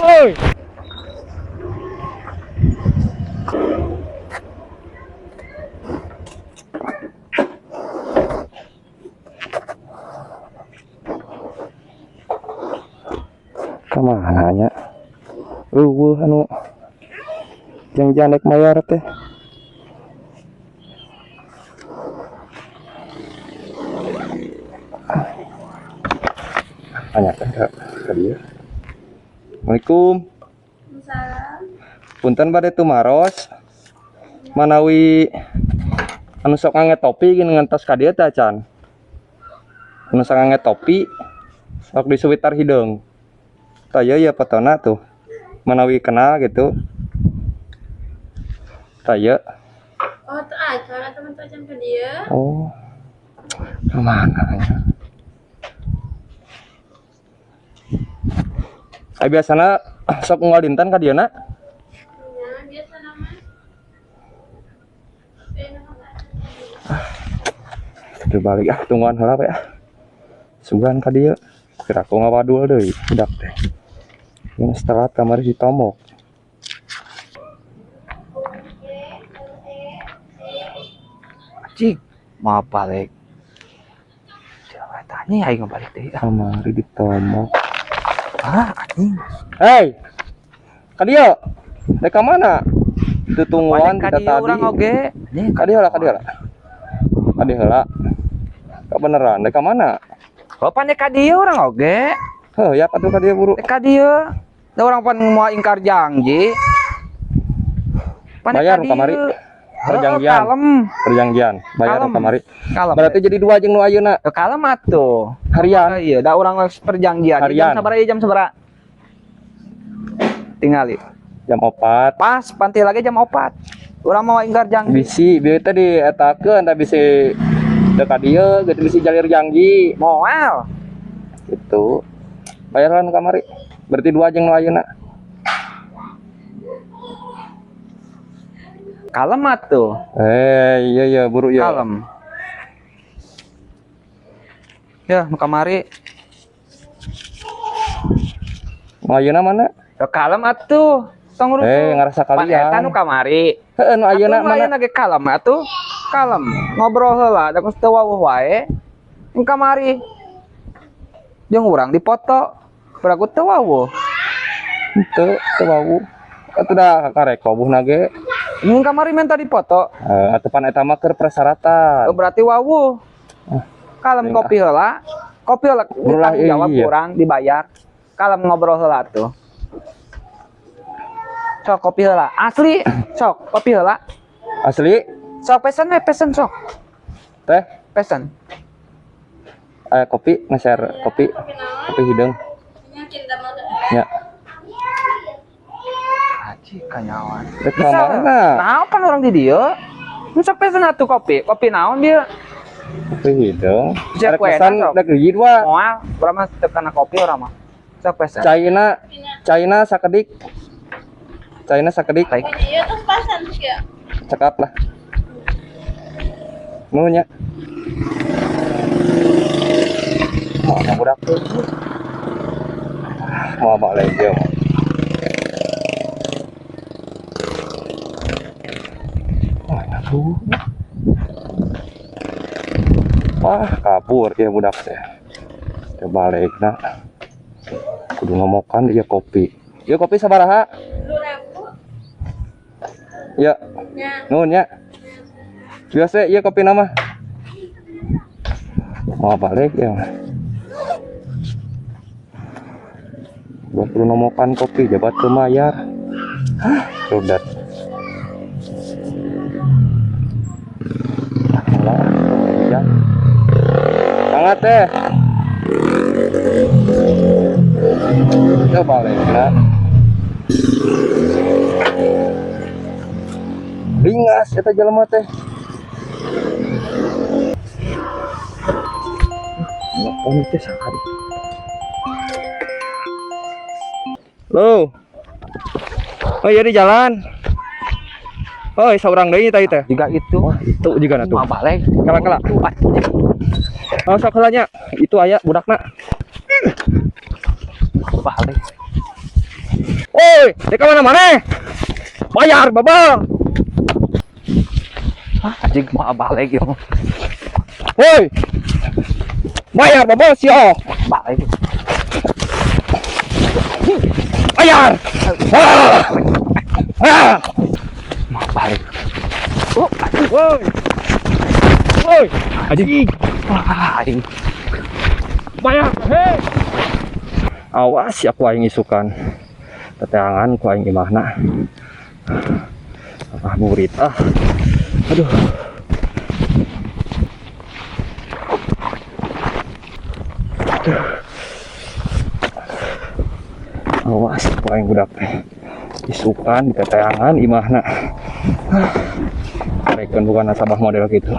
Woi. Kemana nya? Anu yang janek mayar teh. Tanyakan ke dia. Assalamualaikum. Punten bade tumaros. Manawi anu sok nganget topi gini ngantos ka dieu teh can. Anu sok nganget topi sok di Switar Hideung. Tah ya fotona tuh. Manawi kenal gitu. Tah ya. Oh, tuh aja teman-teman ke dia. Oh. Kemana nya? Biasana sok unggal dinten ka dieu na? Ya, biasa nama. Terbalik tungguan heula we Sugan ka dieu. Kira aku ngawadul deui budak teh. Yang setelah kamar si tomok. Cik, mau balik. Siapa tanya aing balik deh. Kamari ditomok. Ah, anjing. Hei. Ka dieu. Dek ka mana? Itu tungguan kita tadi. Urang oge. Ka dieu lah, ka dieu lah. Ka dieu heula. Ka beneran dek ka mana? Bapaknya ka dieu urang oge. Heuh, ya atuh ka dieu buru. Ka dieu. Da urang pan mau ingkar janji. Bayar kamari. Perjanjian. Kalem. Perjanjian. Bayar Kalem. kamari. Kalem. Berarti jadi 2 jeung nu ayeuna. Kalem atuh. Harian. Iya, da urang perjanjian. Harian. Jam sabaraha? Tingali. Jam 4. Pas panti lagi jam 4. Urang mau ingkar janji. Bisi bieu teh dietakeun tah bisi dek ka dieu gitu bisi jalir janji. Moal. Gitu. Bayaran kamari. Berarti 2 jeung nu ayeuna. Kalem atuh. Iya buru ya. Kalem. Ya, nu kamari. Nu ayeuna mana? Ya kalem atuh. Tong urus. Ngarasa kalian. Pan eta nu kamari. Heeh, nu ayeuna mana? Ayeuna ge kalem atuh. Kalem. Ngobrol heula, da geus teu wawuh wae. Nu kamari. Jeung urang dipoto. Beragu teu wawuh. Teu wau. Atuh da karek kobuhna ge. Nu kamari minta dipoto. Atuh pan eta mah keur persyaratan. Berarti wawuh. Kalem kopi heula. Kopi heula ditanggung jawab iya. urang dibayar. Kalem ngobrol heula tuh. Sok kopi heula. Asli, sok kopi heula. Asli? Sok pesen we pesen sok. Teh, Pesen. kopi, nge-share kopi. Kopi hideung. Ya. Aji kanyawan. Dek ka mana? Naon pan orang di dieu? Nu sok pesen atuh kopi. Kopi naon dia? Kopi hideung. Siap Arek we, pesan sok. dek hiji dua. Moal, urang mah teu kana kopi urang mah. Sok pesen. Caina sakedik. Caina sakedik. Baik. Iya tuh pasan sih ya. Cekap lah. Nunya. Mana budak tuh? Mau balik dia. Mana tuh? Wah, kabur ya budak teh. Teu balik na. Kudu ngomokan dia kopi. Ya kopi sabaraha? 2.000. Ya. Ya. Nuhun ya. Biasa iya kopi nama. Mau balik ya. Gua perlu nomokan kopi jabat kemayar. Hah, sudah. Sangat teh. Coba balik nah. Ringas eta jelema teh. Ini teh sakari. Loh. Oh iya di jalan. Oh, saurang deui tadi teh. Juga itu. Wah, itu juga na tuh. Mau balik. Kala-kala. Oh, sok heulanya. Itu aya budakna. Balik. Woi, di mana-mana? Bayar, babang. Anjing mau balik yo. Woi. Bayar, babang sih. Balik. Bayar. Mau balik. Woi. Woi. Anjing. Anjing. Bayar, hei. Awas ya ku aing isukan. Teteangan ku aing imahna. Murid Aduh. Awas ku aing budak isukan di teteangan imahna. Rekeun bukan nasabah model gitu.